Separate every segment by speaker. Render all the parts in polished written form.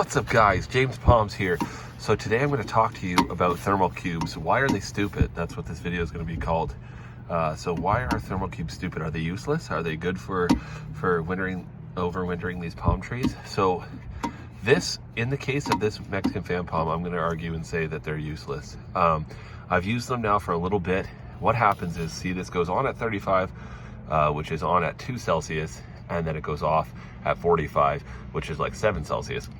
Speaker 1: What's up guys, James Palms here. So today I'm going to talk to you about thermal cubes. Why are they stupid? That's what this video is going to be called. So why are thermal cubes stupid? Are they useless? Are they good for overwintering these palm trees? So in the case of this Mexican fan palm, I'm going to argue and say that they're useless. I've used them now for a little bit. What happens is, see, this goes on at 35, which is on at 2 Celsius, and then it goes off at 45, which is like 7 Celsius.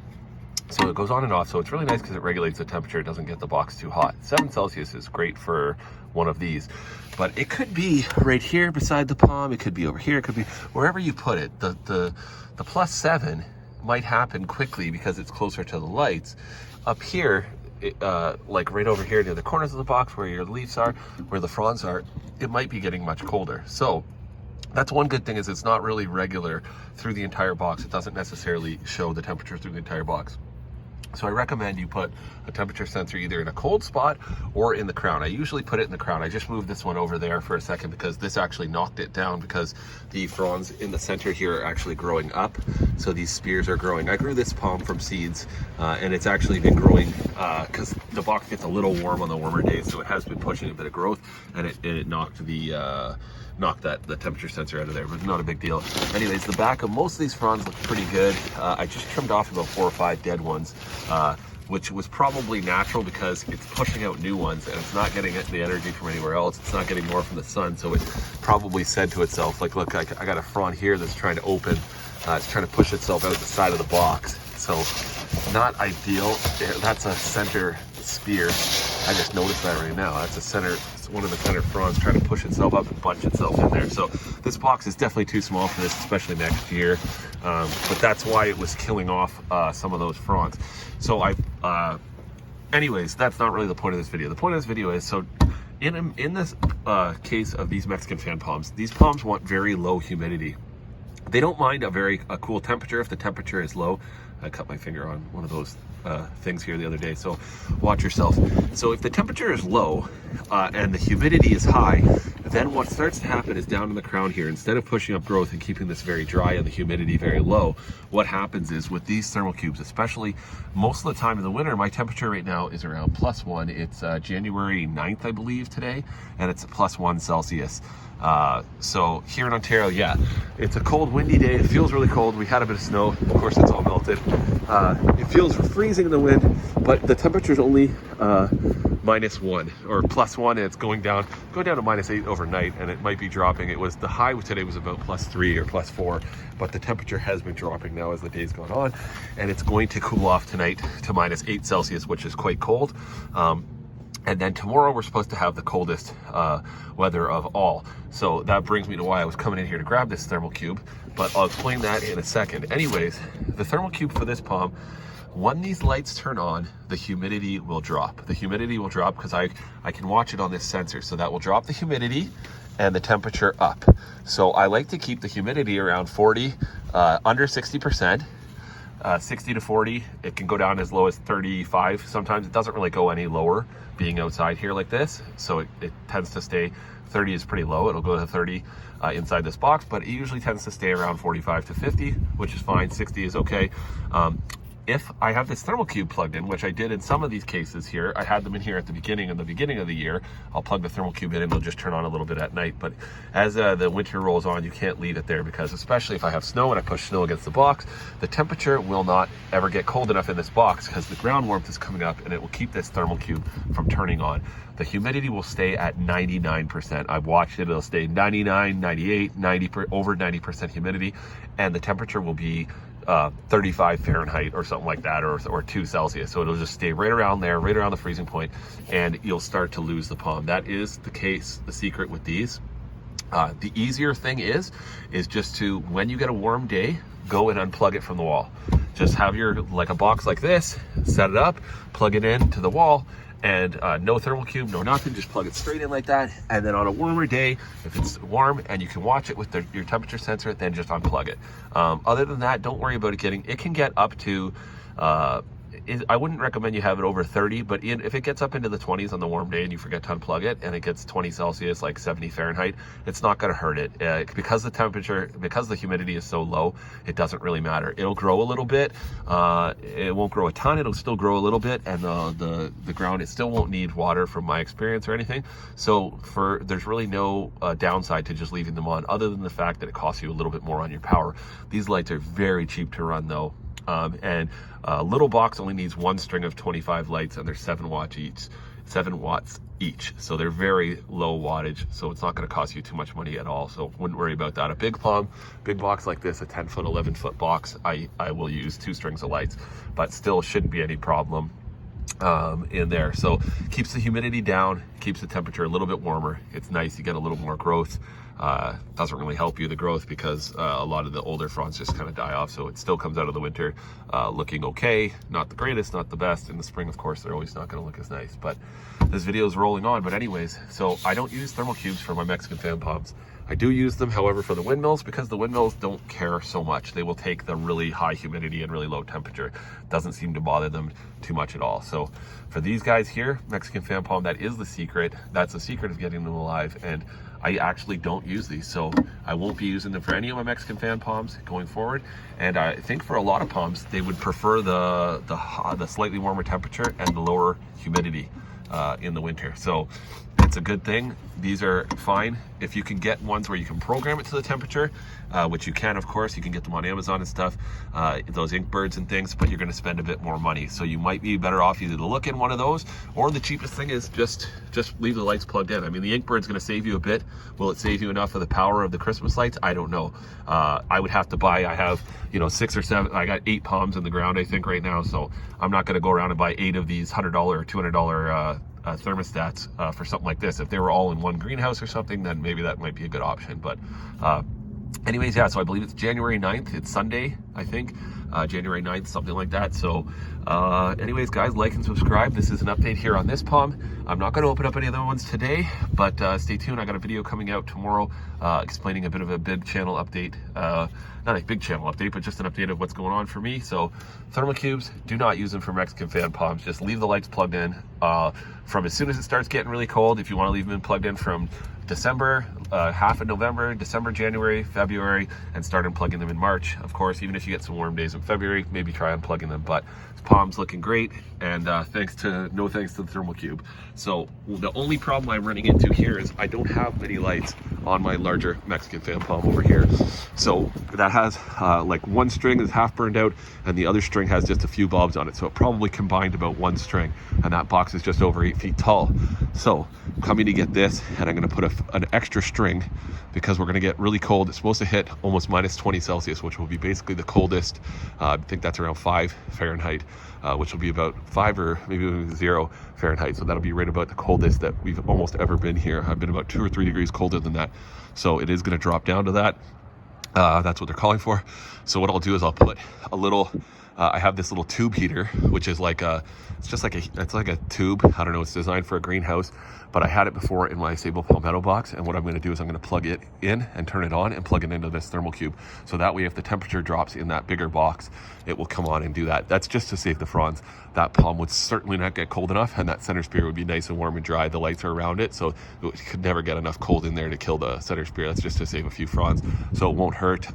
Speaker 1: So it goes on and off, so it's really nice because it regulates the temperature. It doesn't get the box too hot. 7 Celsius is great for one of these, but it could be right here beside the palm. It could be over here. It could be wherever you put it. The +7 might happen quickly because it's closer to the lights. Up here, like right over here near the corners of the box where your leaves are, where the fronds are, it might be getting much colder. So that's one good thing, is it's not really regular through the entire box. It doesn't necessarily show the temperature through the entire box. So I recommend you put a temperature sensor either in a cold spot or in the crown. I usually put it in the crown. I just moved this one over there for a second because this actually knocked it down, because the fronds in the center here are actually growing up. So these spears are growing. I grew this palm from seeds, and it's actually been growing because the box gets a little warm on the warmer days. So it has been pushing a bit of growth, and it knocked the the temperature sensor out of there, but not a big deal. Anyways, the back of most of these fronds look pretty good. I just trimmed off about 4 or 5 dead ones, which was probably natural because it's pushing out new ones and it's not getting the energy from anywhere else. It's not getting more from the sun. So it probably said to itself, like, look, I got a frond here that's trying to open. It's trying to push itself out the side of the box. So not ideal. That's a center spear. I just noticed that right now. That's a center, one of the center fronds trying to push itself up and bunch itself in there. So this box is definitely too small for this, especially next year. But that's why it was killing off some of those fronds. So anyways, that's not really the point of this video. The point of this video is, so in this case of these Mexican fan palms, these palms want very low humidity. They don't mind a cool temperature if the temperature is low. I cut my finger on one of those things here the other day, so watch yourself. So if the temperature is low and the humidity is high, then what starts to happen is down in the crown here, instead of pushing up growth and keeping this very dry and the humidity very low, what happens is with these thermal cubes, especially most of the time in the winter, my temperature right now is around +1. It's January 9th, I believe, today, and it's +1 Celsius. So here in Ontario, yeah, it's a cold, windy day. It feels really cold. We had a bit of snow. Of course, it's all melted. It feels freezing in the wind, but the temperature is only -1 or +1, and it's going down to -8 overnight, and it might be dropping. It was, the high today was about +3 or +4, but the temperature has been dropping now as the day's gone on, and it's going to cool off tonight to -8 Celsius, which is quite cold. And then tomorrow we're supposed to have the coldest weather of all. So that brings me to why I was coming in here to grab this thermal cube, but I'll explain that in a second. Anyways, the thermal cube for this palm, when these lights turn on, the humidity will drop. The humidity will drop because I can watch it on this sensor. So that will drop the humidity and the temperature up. So I like to keep the humidity around 40, under 60%. 60 to 40, it can go down as low as 35. Sometimes it doesn't really go any lower being outside here like this. So it tends to stay, 30 is pretty low. It'll go to 30 inside this box, but it usually tends to stay around 45 to 50, which is fine. 60 is okay. If I have this thermal cube plugged in, which I did in some of these cases here, I had them in here at the beginning of the year. I'll plug the thermal cube in and they'll just turn on a little bit at night. But as the winter rolls on, you can't leave it there, because especially if I have snow and I push snow against the box, the temperature will not ever get cold enough in this box because the ground warmth is coming up, and it will keep this thermal cube from turning on. The humidity will stay at 99%. I've watched it, it'll stay 99, 98, 90, over 90% humidity, and the temperature will be 35 Fahrenheit or something like that, or 2 Celsius. So it'll just stay right around there, right around the freezing point, and you'll start to lose the palm. That is the case, the secret with these. The easier thing is just to, when you get a warm day, go and unplug it from the wall. Just have like a box like this, set it up, plug it in to the wall, and no thermal cube, no nothing, just plug it straight in like that. And then on a warmer day, if it's warm and you can watch it with your temperature sensor, then just unplug it. Other than that, don't worry about it can get up to I wouldn't recommend you have it over 30, but if it gets up into the 20s on the warm day and you forget to unplug it and it gets 20 Celsius, like 70 Fahrenheit, it's not going to hurt it. Because the humidity is so low, it doesn't really matter. It'll grow a little bit. It won't grow a ton. It'll still grow a little bit, and the ground, it still won't need water from my experience or anything. So there's really no downside to just leaving them on, other than the fact that it costs you a little bit more on your power. These lights are very cheap to run though. And a little box only needs one string of 25 lights, and they're 7 watts each. So they're very low wattage, so it's not going to cost you too much money at all. So wouldn't worry about that. A big box like this, a 10-foot, 11-foot box, I will use 2 strings of lights, but still shouldn't be any problem in there. So keeps the humidity down, keeps the temperature a little bit warmer. It's nice, you get a little more growth. Doesn't really help you, the growth, because a lot of the older fronds just kind of die off. So it still comes out of the winter looking okay, not the greatest, not the best. In the spring, of course, they're always not going to look as nice. But this video is rolling on. But anyways, so I don't use thermal cubes for my Mexican fan palms. I do use them, however, for the windmills, because the windmills don't care so much. They will take the really high humidity and really low temperature. Doesn't seem to bother them too much at all. So for these guys here, Mexican fan palm, that is the secret. That's the secret of getting them alive. And I actually don't use these, so I won't be using them for any of my Mexican fan palms going forward. And I think for a lot of palms, they would prefer the slightly warmer temperature and the lower humidity in the winter. So it's a good thing. These are fine. If you can get ones where you can program it to the temperature, which you can, of course, you can get them on Amazon and stuff, those ink birds and things, but you're going to spend a bit more money. So you might be better off either to look in one of those, or the cheapest thing is just leave the lights plugged in. I mean, the ink bird's going to save you a bit. Will it save you enough of the power of the Christmas lights? I don't know. I would have to buy, I have, 6 or 7, I got 8 palms in the ground, I think, right now. So I'm not going to go around and buy 8 of these $100 or $200 thermostats for something like this. If they were all in one greenhouse or something, then maybe that might be a good option. But anyways, yeah, so I believe it's January 9th. It's Sunday, I think. January 9th, something like that. So anyways, guys, like and subscribe. This is an update here on this palm. I'm not going to open up any other ones today, but stay tuned. I got a video coming out tomorrow explaining a bit of a big channel update. Not a big channel update, but just an update of what's going on for me. So thermal cubes, do not use them for Mexican fan palms. Just leave the lights plugged in from as soon as it starts getting really cold. If you want to leave them plugged in from December, half of November, December, January, February, and start unplugging them in March. Of course, even if you get some warm days in February, maybe try unplugging them. But this palm's looking great, and no thanks to the thermal cube. So the only problem I'm running into here is I don't have many lights on my larger Mexican fan palm over here. So that has like one string is half burned out, and the other string has just a few bulbs on it. So it probably combined about one string, and that box is just over 8 feet tall. So I'm coming to get this, and I'm going to put an extra string, because we're going to get really cold. It's supposed to hit almost minus 20 Celsius, which will be basically the coldest. I think that's around 5 Fahrenheit, which will be about 5 or maybe 0 Fahrenheit. So that'll be right about the coldest that we've almost ever been here. I've been about 2 or 3 degrees colder than that. So it is going to drop down to that. That's what they're calling for. So what I'll do is I'll put a little, I have this little tube heater, which is like it's like a tube. I don't know, it's designed for a greenhouse, but I had it before in my Sable Palmetto box. And what I'm going to do is I'm going to plug it in and turn it on and plug it into this thermal cube. So that way, if the temperature drops in that bigger box, it will come on and do that. That's just to save the fronds. That palm would certainly not get cold enough, and that center spear would be nice and warm and dry. The lights are around it, so it could never get enough cold in there to kill the center spear. That's just to save a few fronds, so it won't hurt.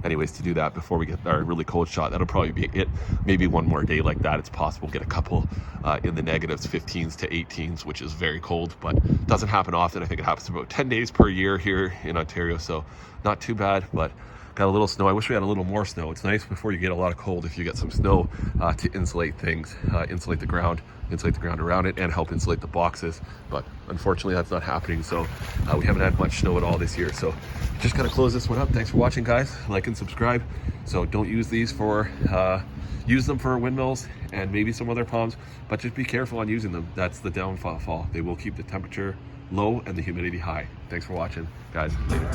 Speaker 1: Anyways, to do that before we get our really cold shot, that'll probably be it. Maybe one more day like that, it's possible get a couple in the negatives, 15s to 18s, which is very cold, but doesn't happen often. I think it happens about 10 days per year here in Ontario, so not too bad. But got a little snow. I wish we had a little more snow. It's nice before you get a lot of cold if you get some snow to insulate things, insulate the ground around it, and help insulate the boxes. But unfortunately, that's not happening. So we haven't had much snow at all this year. So just gonna close this one up. Thanks for watching, guys. Like and subscribe. So don't use these for, use them for windmills and maybe some other palms, but just be careful on using them. That's the downfall. They will keep the temperature low and the humidity high. Thanks for watching, guys. Later.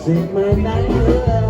Speaker 2: Sing my night away.